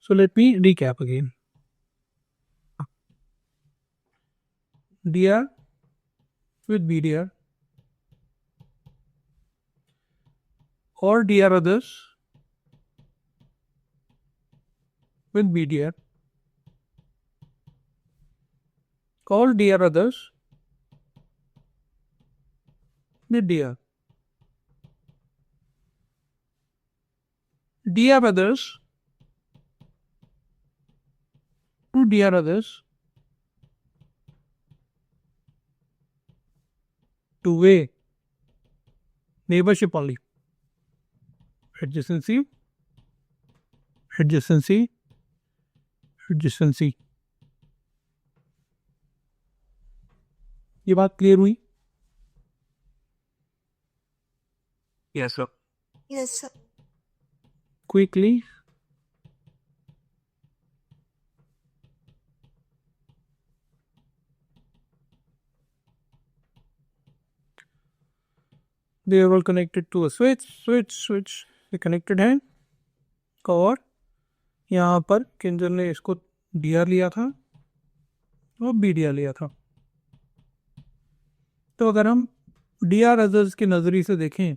So let me recap again. DR with BDR or DR others with BDR. Call DR others with DR. DR others to DR others two-way neighborship only. Adjacency, adjacency, adjacency. ये बात clear हुई? Yes, sir. Yes, sir. Quickly. They are all connected to a switch ये connected है और यहाँ पर किंजर ने इसको डीआर लिया था और बीडीआर लिया था. तो अगर हम डीआर अदर्स के नज़रिए से देखें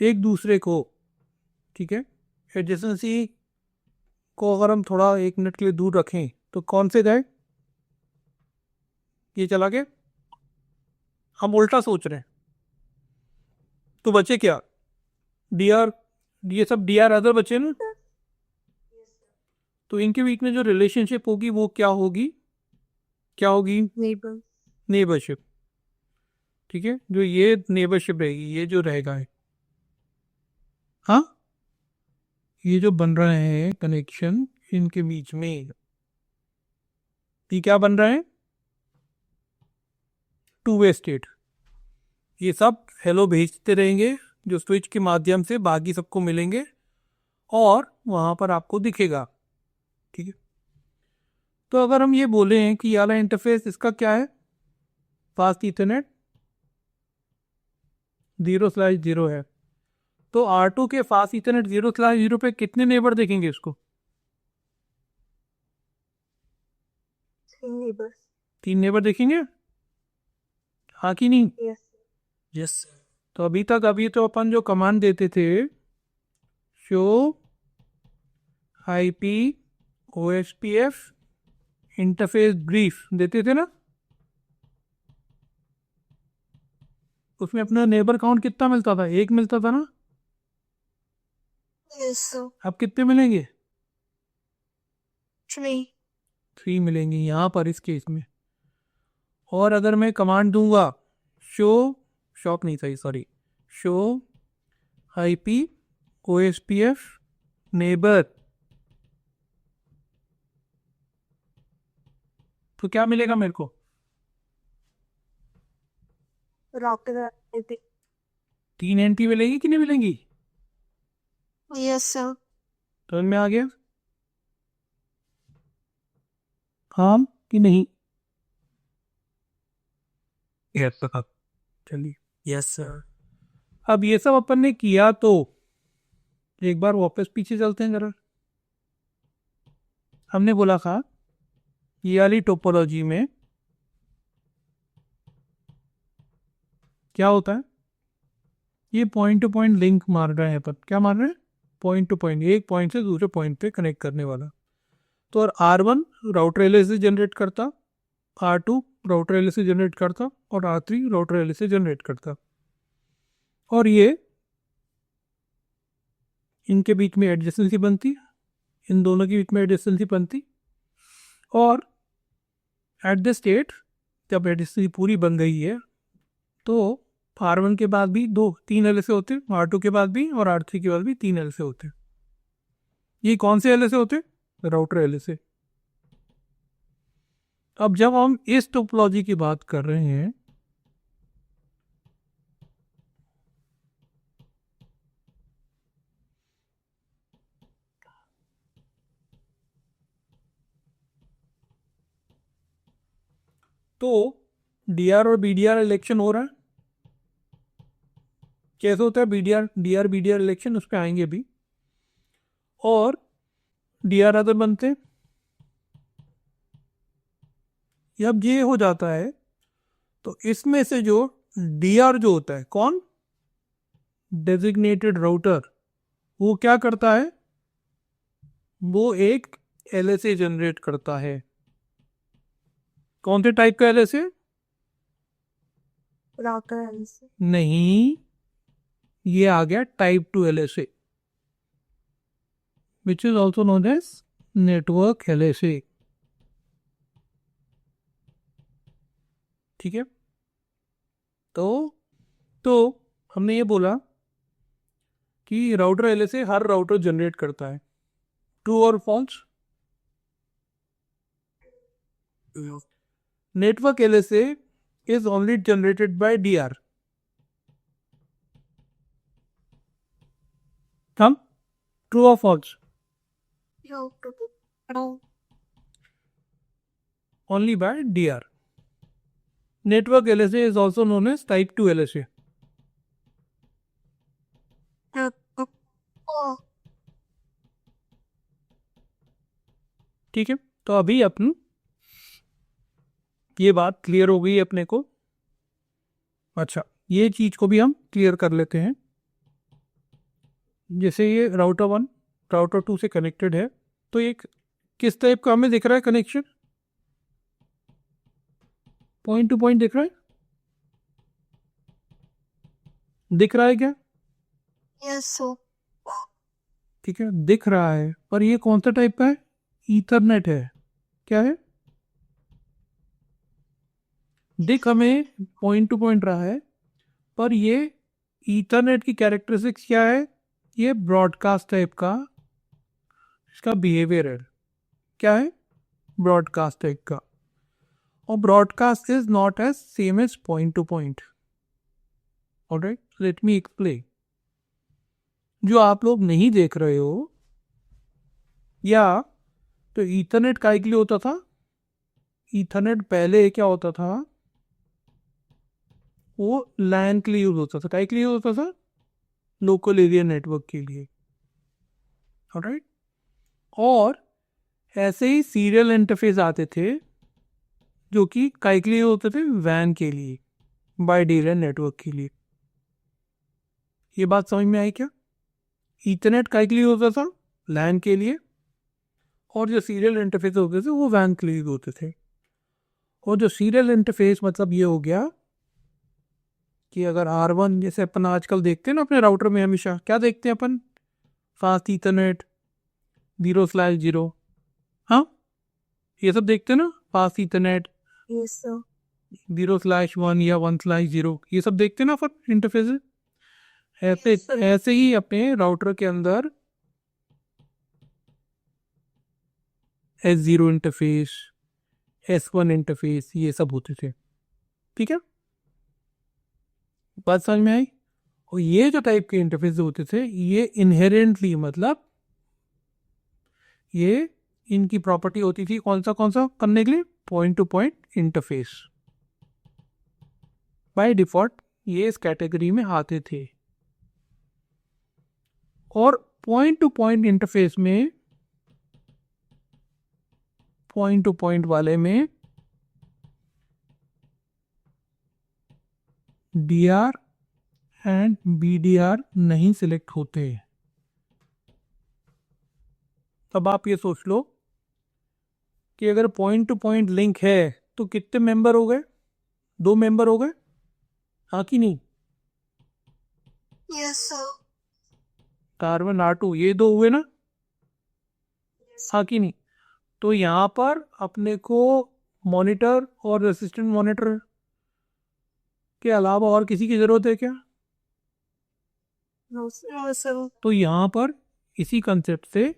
एक दूसरे को, ठीक है, एडजेसेंसी को अगर हम थोड़ा 1 मिनट के लिए दूर रखें तो कौन से गए? ये चला गया. हम उल्टा सोच रहे हैं तो बचे क्या? डीआर, ये सब डीआर अदर बचे ना. तो इनके बीच में जो रिलेशनशिप होगी वो क्या होगी? क्या होगी? Neighbor. नेबरशिप. ठीक है, जो ये नेबरशिप रहेगी, ये जो रहेगा है, हाँ, ये जो बन रहा है कनेक्शन इनके बीच में, ये क्या बन रहा है? Two way state. ये सब हेलो भेजते रहेंगे जो स्विच के माध्यम से बाकी सबको मिलेंगे और वहां पर आपको दिखेगा. ठीक है, तो अगर हम ये बोले हैं कि ये वाला इंटरफेस इसका क्या है? फास्ट इथरनेट 0/0 है. तो R2 के फास्ट इथरनेट 0/0 पे कितने नेबर देखेंगे इसको? 3 neighbors. 3 नेबर देखेंगे, हाँ कि नहीं? Yes. Yes. तो अभी तो अपन जो कमांड देते थे, show IP OSPF interface brief देते थे ना, उसमें अपना नेबर काउंट कितना मिलता था? 1 मिलता था ना. Yes, sir. अब कितने मिलेंगे? 3. 3 मिलेंगे यहाँ पर इस केस में. और अगर मैं कमांड दूंगा शॉक नहीं सही, sorry, show IP OSPF neighbour, तो क्या मिलेगा मेरे को? Router. 3 NP मिलेगी कि नहीं मिलेंगी? Yes, sir. समझ में आ गया? हाँ कि नहीं? Yes, sir. चलिए, Yes, sir. अब ये सब अपन ने किया तो एक बार वापस पीछे चलते हैं जरा. हमने बोला था ये वाली टोपोलॉजी में क्या होता है? ये पॉइंट टू पॉइंट लिंक मार रहे हैं अपन. क्या मार रहे हैं? पॉइंट टू पॉइंट, एक पॉइंट से दूसरे पॉइंट पे कनेक्ट करने वाला. तो और R1 राउटर एलए से जनरेट करता, R2 राउटर एलए से जनरेट करता और R3 राउटर एलए से जनरेट करता. और ये इनके बीच में एडजेसेंसी बनती, इन दोनों के बीच में एडजेसेंसी बनती. और एट द स्टेट जब एडजेसेंसी पूरी बन गई है तो R1 के बाद भी 3 एलएसए होते, R2 के बाद भी और R3 के बाद भी 3 एलएसए होते. ये कौन से एलएसए होते? Router LSA. अब जब हम इस टोपोलॉजी की बात कर रहे हैं तो डीआर और बीडीआर इलेक्शन हो रहा है. कैसे होता है डीआर बीडीआर इलेक्शन, उस पर आएंगे अभी. और डी आर अदर बनते हैं। अब ये हो जाता है तो इसमें से जो डी आर जो होता है, कौन, डेजिग्नेटेड राउटर, वो क्या करता है, वो एक एलएसए जनरेट करता है। कौन से टाइप का एलएसए? Router LSA. नहीं, ये आ गया type 2 LSA, which is also known as network LSA. ठीक है, तो हमने ये बोला कि राउटर एलएसए हर राउटर जनरेट करता है, ट्रू और false? Network LSA is only generated by DR. हम true or false? True. Only by DR. Network LSA is also known as type 2 LSA. Oh. ठीक है, तो अभी अपन ये बात क्लियर हो गई अपने को। अच्छा, ये चीज को भी हम क्लियर कर लेते हैं। जैसे ये राउटर 1 राउटर 2 से कनेक्टेड है, तो एक किस टाइप का हमें दिख रहा है कनेक्शन? पॉइंट टू पॉइंट दिख रहा है? दिख रहा है क्या? Yes, sir. ठीक है, दिख रहा है, पर ये कौन सा टाइप का है? ईथरनेट है। क्या है? दिख हमें पॉइंट टू पॉइंट रहा है, पर ये ईथरनेट की कैरेक्टरिस्टिक्स क्या है? ये ब्रॉडकास्ट टाइप का इसका बिहेवियर है। क्या है? ब्रॉडकास्ट टाइप का। और broadcast is not as same as point to point. Alright, let me explain. जो आप लोग नहीं देख रहे हो, या तो ईथरनेट काय के लिए होता था? ईथरनेट पहले क्या होता था, वो लैन के लिए यूज होता था। काय के लिए होता था? लोकल एरिया नेटवर्क के लिए। ऑलराइट, और ऐसे ही सीरियल इंटरफेस आते थे जो कि काय के लिए होते थे? वैन के लिए, बाय डीरेन नेटवर्क के लिए। ये बात समझ में आई क्या? ईथरनेट काय के लिए होता था? लैन के लिए। और जो सीरियल इंटरफेस होते थे वो वैन के लिए होते थे। और जो सीरियल इंटरफेस मतलब ये हो गया कि अगर R1, जैसे अपन आजकल देखते हैं ना अपने राउटर में, हमेशा क्या देखते हैं अपन? Fast Ethernet 0/0। हाँ, ये सब देखते हैं ना, फास्ट ईथरनेट Yes, sir. 0/1 या 1/0, ये सब देखते हैं ना अपन इंटरफेस। ऐसे Yes, sir. ऐसे ही अपने राउटर के अंदर S0 इंटरफेस, S1 इंटरफेस, ये सब होते थे। ठीक है, बात समझ में आई? और ये जो टाइप के इंटरफेस होते थे, ये इनहेरेंटली, मतलब ये इनकी प्रॉपर्टी होती थी कौन सा करने के लिए? Point to point interface. By default ये इस कैटेगरी में आते थे। और पॉइंट टू पॉइंट इंटरफेस में, पॉइंट टू पॉइंट वाले में DR एंड BDR नहीं सिलेक्ट होते। अब आप ये सोच लो कि अगर पॉइंट टू पॉइंट लिंक है तो कितने मेंबर हो गए? 2 मेंबर हो गए, हाँ कि नहीं? Yes, sir. R1 R2 ये 2 हुए ना, हाँ कि नहीं? तो यहाँ पर अपने को मॉनिटर और असिस्टेंट मॉनिटर के अलावा और किसी की ज़रूरत है क्या? No, sir. तो यहाँ पर इसी कंसेप्ट से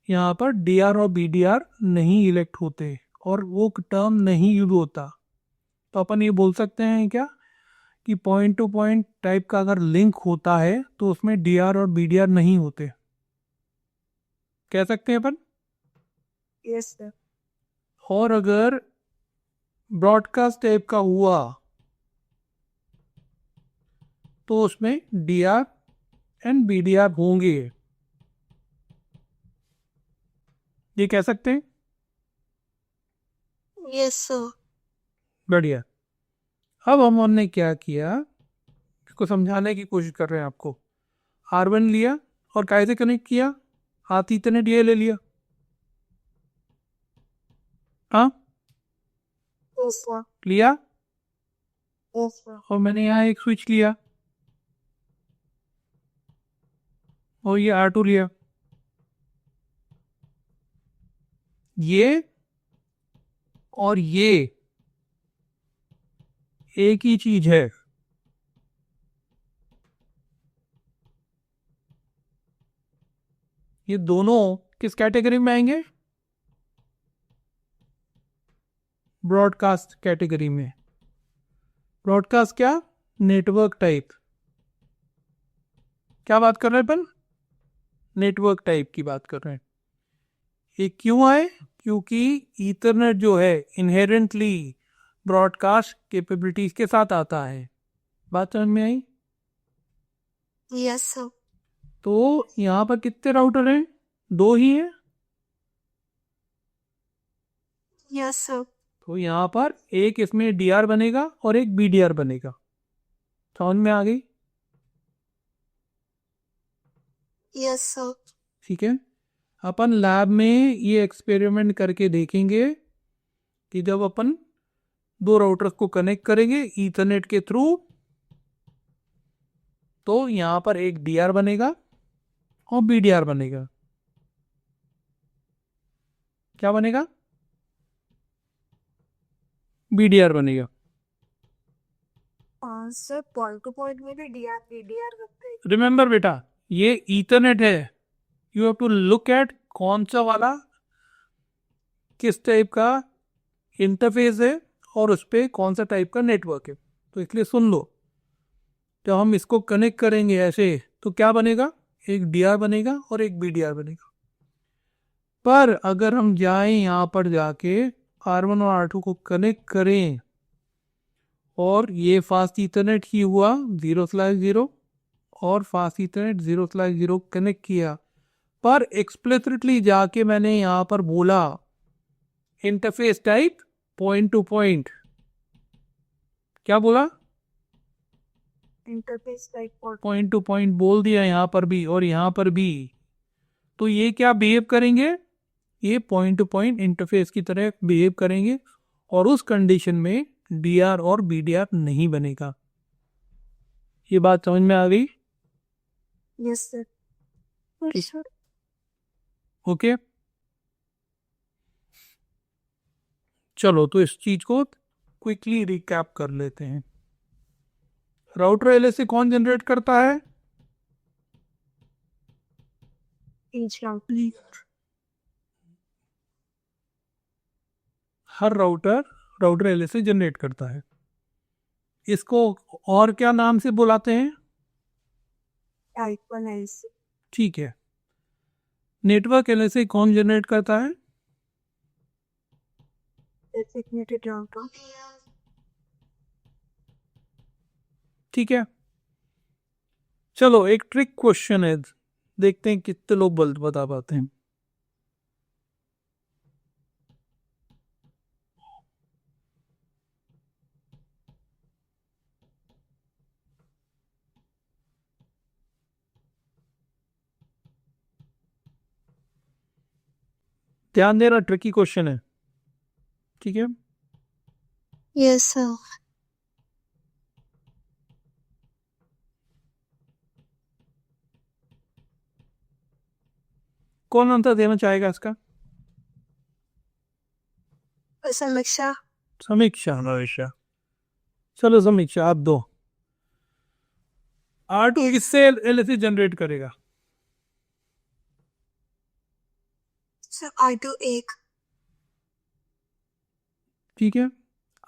यहाँ पर DR और BDR नहीं इलेक्ट होते और वो टर्म नहीं यूज होता। तो अपन ये बोल सकते हैं क्या कि पॉइंट टू पॉइंट टाइप का अगर लिंक होता है तो उसमें DR और BDR नहीं होते, कह सकते हैं अपन। Yes, sir. और अगर ब्रॉडकास्ट टाइप का हुआ तो उसमें DR एंड BDR होंगे। ये कह सकते हैं? Yes, sir. बढ़िया। अब हमने क्या किया, इसको समझाने की कोशिश कर रहे हैं आपको। R1 लिया और कैसे कनेक्ट किया, हाथ इतने ये ले लिया, हाँ Yes, sir. लिया, Yes, sir. और मैंने यहाँ एक स्विच लिया और ये R2 लिया। ये और ये एक ही चीज है। ये दोनों किस कैटेगरी में आएंगे? ब्रॉडकास्ट कैटेगरी में। ब्रॉडकास्ट क्या? Network type. क्या बात कर रहे हैं अपन? नेटवर्क टाइप की बात कर रहे हैं। ये क्यों आए? क्योंकि ईथरनेट जो है इनहेरेंटली ब्रॉडकास्ट कैपेबिलिटीज के साथ आता है। बात समझ में आई? Yes, sir. तो यहाँ पर कितने राउटर हैं? 2 ही हैं। Yes, sir. तो यहाँ पर एक इसमें DR बनेगा और एक BDR बनेगा। समझ में आ गई? Yes, sir. ठीक है। अपन लैब में ये एक्सपेरिमेंट करके देखेंगे कि जब अपन 2 राउटर्स को कनेक्ट करेंगे ईथरनेट के थ्रू, तो यहाँ पर एक DR बनेगा और BDR बनेगा। क्या बनेगा? BDR बनेगा। सर पॉइंट टू पॉइंट में भी DDR करते हैं। रिमेंबर बेटा, ये ईथरनेट है। You have to look at कौन सा वाला किस टाइप का इंटरफेस है और उस पर कौन सा टाइप का नेटवर्क है। तो इसलिए सुन लो, जब हम इसको कनेक्ट करेंगे ऐसे तो क्या बनेगा? एक DR बनेगा और एक BDR बनेगा। पर अगर हम जाएं यहाँ पर जाके R1 और R2 को कनेक्ट करें और ये फास्ट ईथरनेट ही हुआ 0/0 और फास्ट ईथरनेट 0/0 कनेक्ट किया, पर एक्सप्लिसिटली जाके मैंने यहाँ पर बोला interface type point to point. क्या बोला? Interface type point to point बोल दिया यहाँ पर भी और यहाँ पर भी। तो ये क्या बिहेव करेंगे? ये पॉइंट टू पॉइंट इंटरफेस की तरह बिहेव करेंगे और उस कंडीशन में DR और BDR नहीं बनेगा। ये बात समझ में आ गई? Yes sir. ओके, चलो तो इस चीज को क्विकली रिकैप कर लेते हैं। राउटर LSA कौन जनरेट करता है? Each router. हर राउटर LSA जनरेट करता है। इसको और क्या नाम से बुलाते हैं? Type 1 LC। ठीक है। नेटवर्क LSA कौन जनरेट करता है? Designated router. ठीक है। चलो एक ट्रिक क्वेश्चन है, देखते हैं कितने लोग बता पाते हैं। ध्यान देना, ट्रिकी क्वेश्चन है। ठीक है। Yes sir. कौन आंसर देना चाहेगा इसका? समीक्षा। समीक्षा। चलो समीक्षा आप दो। R2 किससे LSA जनरेट करेगा? Sir R2 1। ठीक है।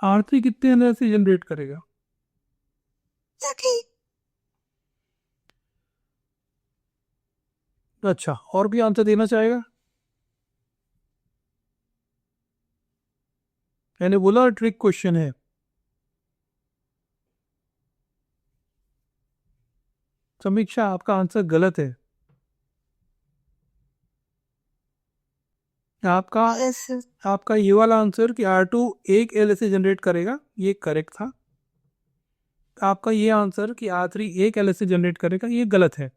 R3 कितने LSA जनरेट करेगा? सखी। अच्छा, और भी आंसर देना चाहेगा? मैंने बोला ट्रिक क्वेश्चन है। समीक्षा आपका आंसर गलत है। आपका यस सर। आपका ये वाला आंसर कि R2 एक LSA जनरेट करेगा, ये करेक्ट था। आपका ये आंसर कि R3 एक LSA जनरेट करेगा, ये गलत है।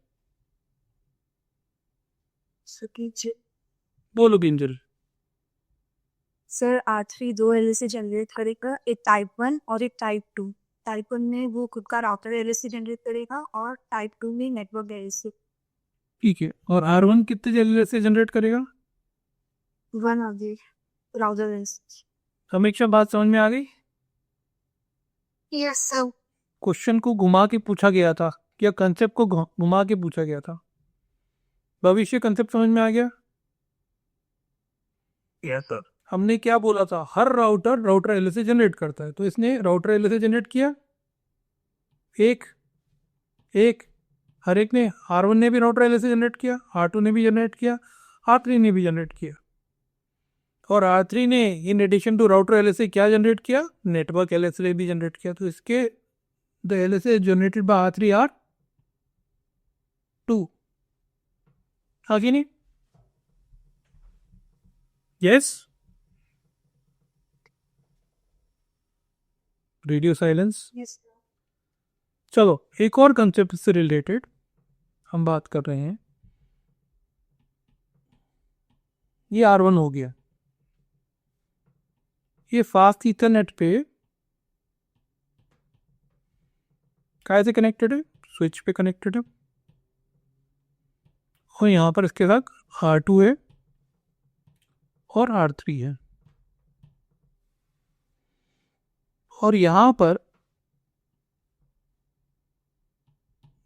बोलो बिंजल। सर R3 दो एलएसए जनरेट करेगा, एक टाइप 1 और एक टाइप 2। टाइप 1 में वो खुद का राउटर एलएसए जनरेट करेगा और टाइप 2 में नेटवर्क एलएसए। ठीक है, और R1 कितने LSA जनरेट करेगा? 1 आ गई राउटर एलएसए। हमेशा बात समझ में आ गई? Yes sir. क्वेश्चन को घुमा के पूछा गया था या कंसेप्ट को घुमा के पूछा गया था? भविष्य कंसेप्ट समझ में आ गया? Yes sir. हमने क्या बोला था, हर राउटर एलएसए जनरेट करता है, तो इसने राउटर एलएसए जनरेट किया एक एक, हर एक ने। R1 ने भी राउटर एलएसए जनरेट किया, R2 ने भी जनरेट किया, R3 ने भी जनरेट किया, और R3 ने in addition to router LSA क्या जनरेट किया? नेटवर्क एलएसए भी जनरेट किया। तो इसके the LSA generated by R3 R 2। हाँ कि नहीं? यस। Radio silence. यस चलो एक और कंसेप्ट से रिलेटेड हम बात कर रहे हैं। ये R1 हो गया, ये फास्ट ईथरनेट पे कैसे कनेक्टेड है? स्विच पे कनेक्टेड है, और यहाँ पर इसके साथ R2 है और R3 है, और यहाँ पर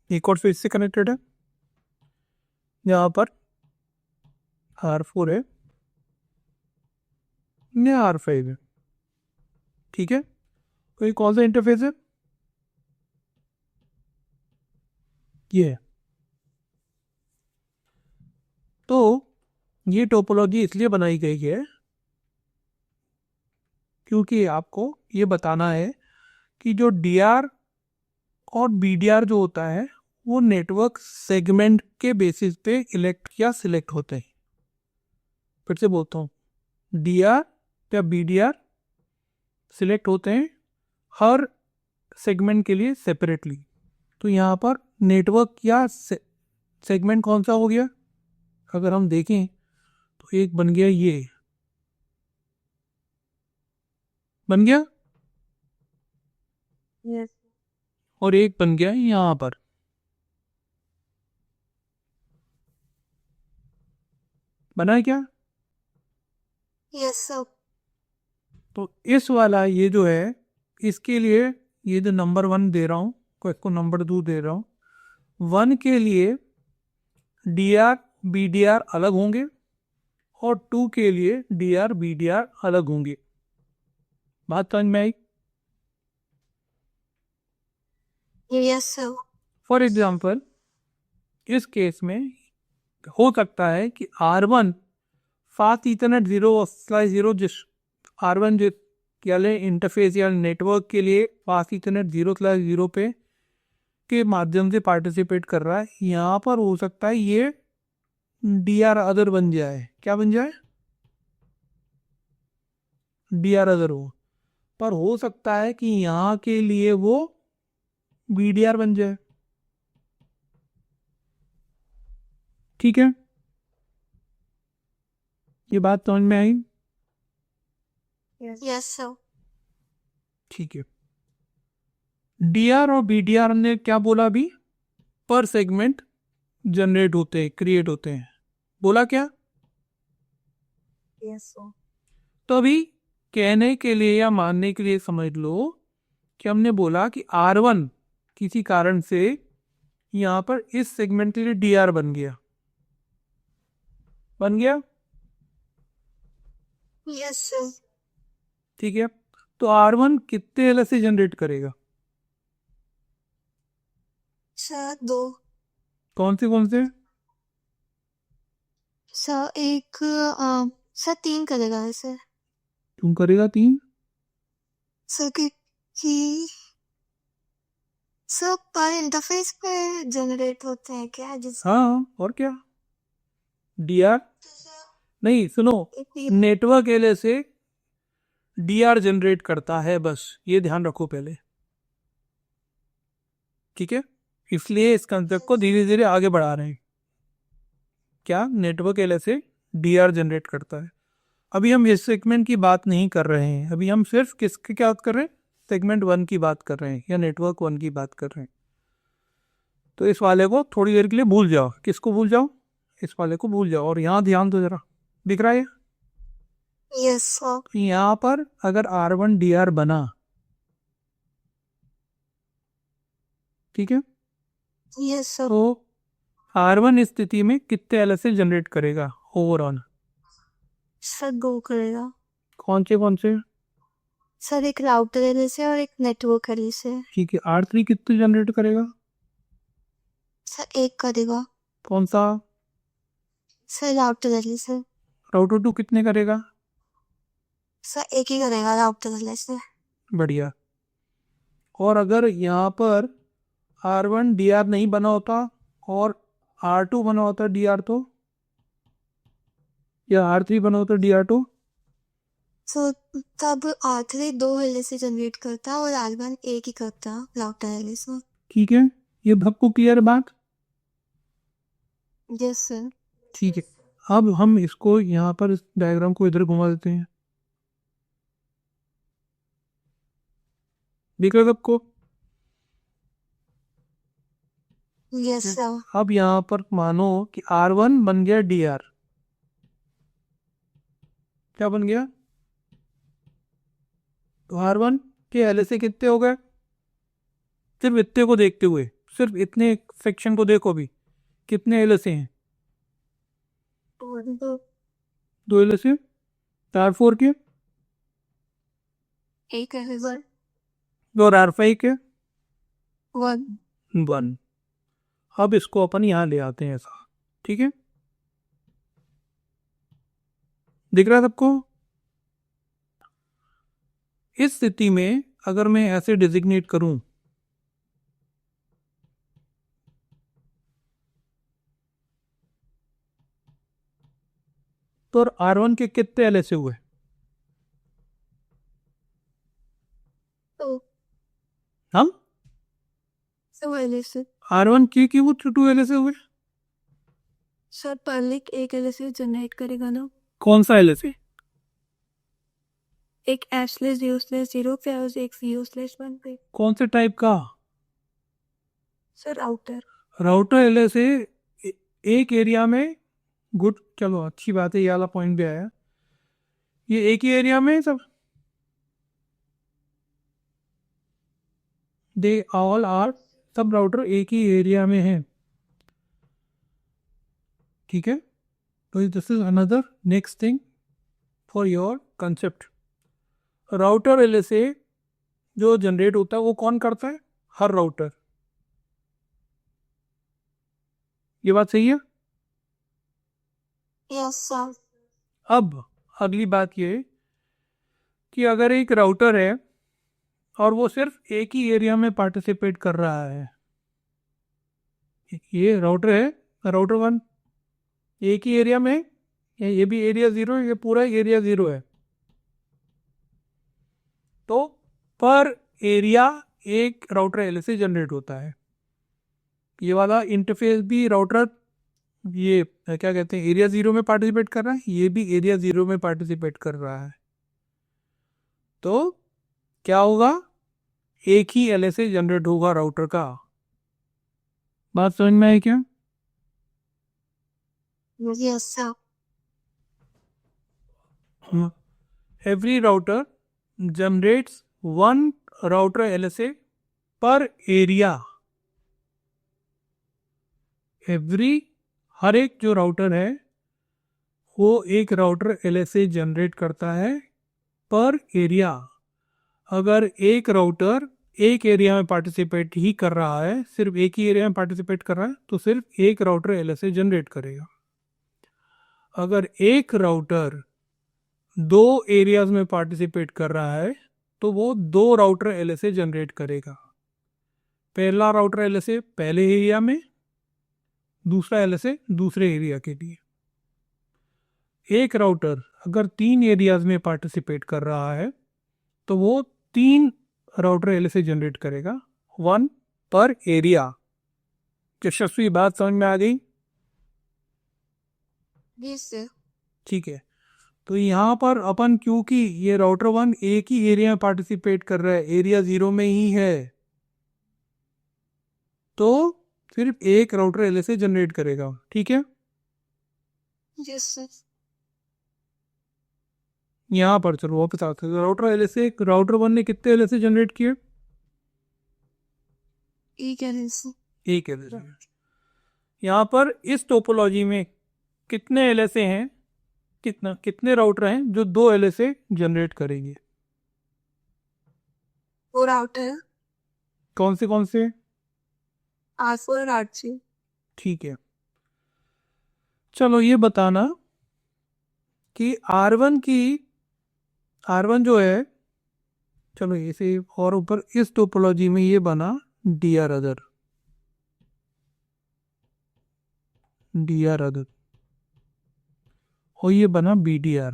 एक और स्विच से कनेक्टेड है, यहाँ पर R4 है या R5 है। ठीक है, तो ये कौन सा इंटरफेस है? ये है। तो ये टोपोलॉजी इसलिए बनाई गई है क्योंकि आपको ये बताना है कि जो DR और BDR जो होता है वो नेटवर्क सेगमेंट के बेसिस पे इलेक्ट या सिलेक्ट होते हैं। फिर से बोलता हूँ, DR या BDR सिलेक्ट होते हैं हर सेगमेंट के लिए सेपरेटली। तो यहाँ पर नेटवर्क या सेगमेंट कौन सा हो गया? अगर हम देखें तो एक बन गया, ये बन गया, यस और एक बन गया यहाँ पर। बना है क्या? Yes sir. तो इस वाला ये जो है, इसके लिए ये जो नंबर 1 दे रहा हूँ, को इसको नंबर 2 दे रहा हूँ। 1 के लिए DR BDR अलग होंगे और 2 के लिए DR BDR अलग होंगे। बात समझ में आई? Yes sir. फॉर एग्जाम्पल इस केस में हो सकता है कि R1 फास्ट ईथरनेट 0/0 जिस R1 जो क्या ले इंटरफेस या नेटवर्क के लिए फास्ट ईथरनेट 0/0 पे के माध्यम से पार्टिसिपेट कर रहा है, यहाँ पर हो सकता है ये DR अदर बन जाए। क्या बन जाए? DR अदर हो, पर हो सकता है कि यहाँ के लिए वो BDR बन जाए। ठीक है, ये बात समझ में आई? Yes sir. ठीक है। DR और BDR ने क्या बोला अभी? पर सेगमेंट जनरेट होते हैं, क्रिएट होते हैं। बोला क्या? Yes sir. तो अभी कहने के लिए या मानने के लिए समझ लो कि हमने बोला कि R1 किसी कारण से यहाँ पर इस सेगमेंट के लिए DR बन गया, बन गया। Yes sir. ठीक है, तो R1 कितने LSA जनरेट करेगा? सर 2। कौन से? सर एक सर 3 करेगा ऐसे। क्यों करेगा 3? सर कि सर पर इंटरफेस पे जनरेट होते हैं क्या जिस हाँ, और क्या? DR नहीं सुनो, इतनी नेटवर्क एलएसए डीआर जनरेट करता है, बस ये ध्यान रखो पहले, ठीक है। इसलिए इस कंसेप्ट को धीरे धीरे आगे बढ़ा रहे हैं। क्या नेटवर्क एलएसए डीआर जनरेट करता है। अभी हम इस सेगमेंट की बात नहीं कर रहे हैं, अभी हम सिर्फ किसकी क्या बात कर रहे हैं, सेगमेंट 1 की बात कर रहे हैं या नेटवर्क 1 की बात कर रहे हैं। तो इस वाले को थोड़ी देर के लिए भूल जाओ। किसको भूल जाओ? इस वाले को भूल जाओ। और यहाँ ध्यान दो जरा, दिख रहा है? Yes sir. तो यहाँ पर अगर R1 DR बना, ठीक है, यस सर। तो R1 इस स्थिति में कितने एलएसए जनरेट करेगा ओवरऑल? सर 2 करेगा। कौन से? सर एक राउटर एलएसए और एक नेटवर्क एलएसए। ठीक है, R3 कितने जनरेट करेगा? सर 1 करेगा। कौन सा? Sir router LSA. राउटर 2 कितने करेगा? सर 1 ही करेगा राउटर एलएसए। बढ़िया। और अगर यहाँ पर R1 DR नहीं बना होता और R2 बना होता DR, तो या R3 बना होता DR2, सो तब R3 2 एलएसए जनरेट करता और R1 1 ही करता राउटर एलएसए। ठीक है, ये सबको क्लियर बात? Yes sir. ठीक है, अब हम इसको यहाँ पर इस डायग्राम को इधर घुमा देते हैं। दिख रहा है सबको? Yes sir. अब यहाँ पर मानो कि R1 बन गया DR। क्या बन गया? तो R1 के एलएसए कितने हो गए? सिर्फ इतने को देखते हुए, सिर्फ इतने सेक्शन को देखो, भी कितने एलएसए हैं? 2 एलएसए। R4 के? 1 एलएसए। और R5 के? 1। 1। अब इसको अपन यहाँ ले आते हैं ऐसा, ठीक है। दिख रहा है सबको? इस स्थिति में अगर मैं ऐसे डिजिग्नेट करूं, तो R1 के कितने एलएसए हुए? तो हम सो एलएसए। R1 के वो 2 एलएसए हुए। सर पहले एक एलएसए जनरेट करेगा ना, कौन सा एलएसए? एक /0/0 फिर एक /0/1 पे। कौन से टाइप का? Sir router. राउटर एलएसए एक एरिया में, गुड, चलो अच्छी बात है, ये वाला पॉइंट भी आया। ये एक ही एरिया में सब, दे ऑल आर, सब राउटर एक ही एरिया में है, ठीक है। तो this is another next thing for your concept. Router LSA जो जनरेट होता है वो कौन करता है? हर राउटर। ये बात सही है? Yes sir. अब अगली बात ये कि अगर एक राउटर है और वो सिर्फ एक ही एरिया में पार्टिसिपेट कर रहा है, ये राउटर है, राउटर 1 एक ही एरिया में, ये भी एरिया 0 है, ये पूरा एरिया 0 है, तो पर एरिया एक राउटर एलएसए जनरेट होता है। ये वाला इंटरफेस भी राउटर, ये क्या कहते हैं, एरिया 0 में पार्टिसिपेट कर रहा है, ये भी एरिया 0 में पार्टिसिपेट कर रहा है। तो क्या होगा? एक ही एलएसए जनरेट होगा राउटर का। बात समझ में आई क्या? Yes sir. Every router generates one router LSA per area. हर एक जो राउटर है वो एक राउटर LSA जनरेट करता है पर एरिया। अगर एक राउटर एक एरिया में पार्टिसिपेट ही कर रहा है, सिर्फ एक ही एरिया में पार्टिसिपेट कर रहा है, तो सिर्फ एक राउटर LSA जनरेट करेगा। अगर एक राउटर 2 एरियाज में पार्टिसिपेट कर रहा है तो वो 2 राउटर एलएसए जनरेट करेगा। पहला राउटर एलएसए पहले एरिया में, दूसरा एलएसए दूसरे एरिया के लिए। एक राउटर अगर 3 एरियाज में पार्टिसिपेट कर रहा है तो वो 3 राउटर एलएसए जनरेट करेगा, 1 पर एरिया। यशस्वी, बात समझ में आ गई? Yes sir. ठीक है, तो यहाँ पर अपन क्योंकि ये राउटर 1 एक ही एरिया में पार्टिसिपेट कर रहा है, एरिया 0 में ही है, तो सिर्फ एक राउटर एलएसए जनरेट करेगा। ठीक है, यस सर। यहाँ पर चलो वापस आते हैं। राउटर एलएसए, राउटर 1 ने कितने एलएसए जनरेट किए? एक एलएसए। एक एलएसए। यहाँ पर इस टोपोलॉजी में कितने एलएसए हैं, कितने राउटर हैं जो 2 एलएसए जनरेट करेंगे? 4 राउटर, कौन से? R4 और R3। ठीक है, चलो ये बताना कि R1 जो है, चलो इसे और ऊपर इस टोपोलॉजी में ये बना डीआर अदर, और ये बना बीडीआर,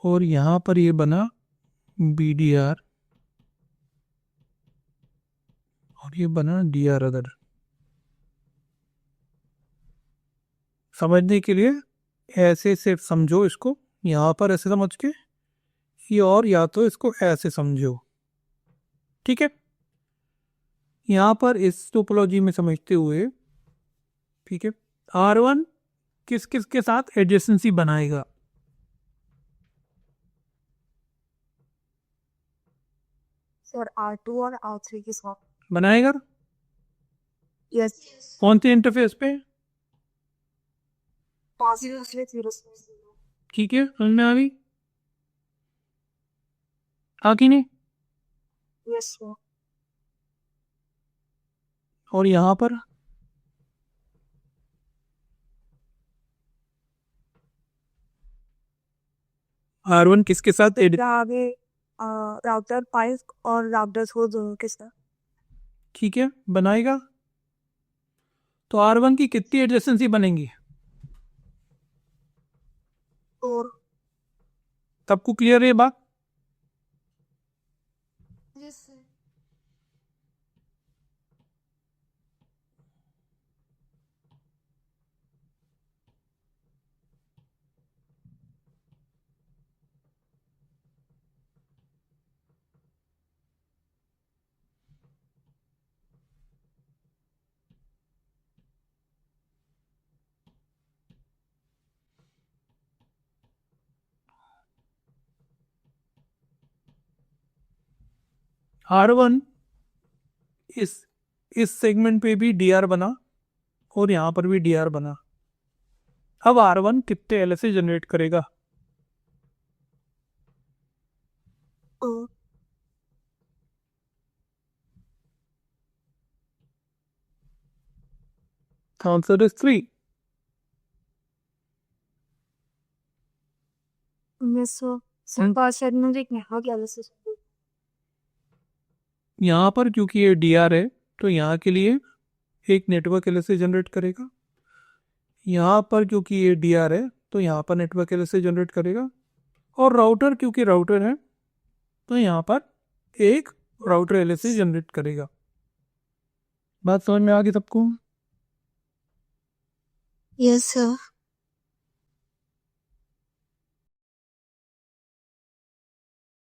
और यहां पर ये बना बीडीआर, और ये बना डीआर अदर। समझने के लिए ऐसे सिर्फ समझो इसको, यहाँ पर ऐसे समझ के ये, और या तो इसको ऐसे समझो। ठीक है, यहाँ पर इस टोपोलॉजी में समझते हुए, ठीक है, R1 किस किस के साथ एडजेसेंसी बनाएगा? सर R2 और R3 के साथ। बनाएगा यस। कौन से इंटरफेस पे? पॉजिटिव से 0 से 0। ठीक है, समझ में आ गई? कि नहीं? Yes sir. और यहाँ पर R1 किसके साथ आगे राउटर 5 और राउटर 4 दोनों के साथ। ठीक है, बनाएगा। तो R1 की कितनी एडजेसेंसी बनेंगी? और सबको क्लियर है ये बात? Yes sir. R1 इस सेगमेंट पे भी डीआर बना, और यहां पर भी डीआर बना। अब R1 कितने एलएसए जनरेट करेगा? Answer is 3। Yes sir. Sir password में देखने हाँ क्या एलएसए। यहाँ पर क्योंकि ये डीआर है तो यहाँ के लिए एक नेटवर्क एलएसए जनरेट करेगा, यहाँ पर क्योंकि ये डीआर है तो यहाँ पर नेटवर्क एलएसए जनरेट करेगा, और राउटर क्योंकि राउटर है तो यहाँ पर एक राउटर एलएसए जनरेट करेगा। बात समझ में आ गई सबको? Yes sir.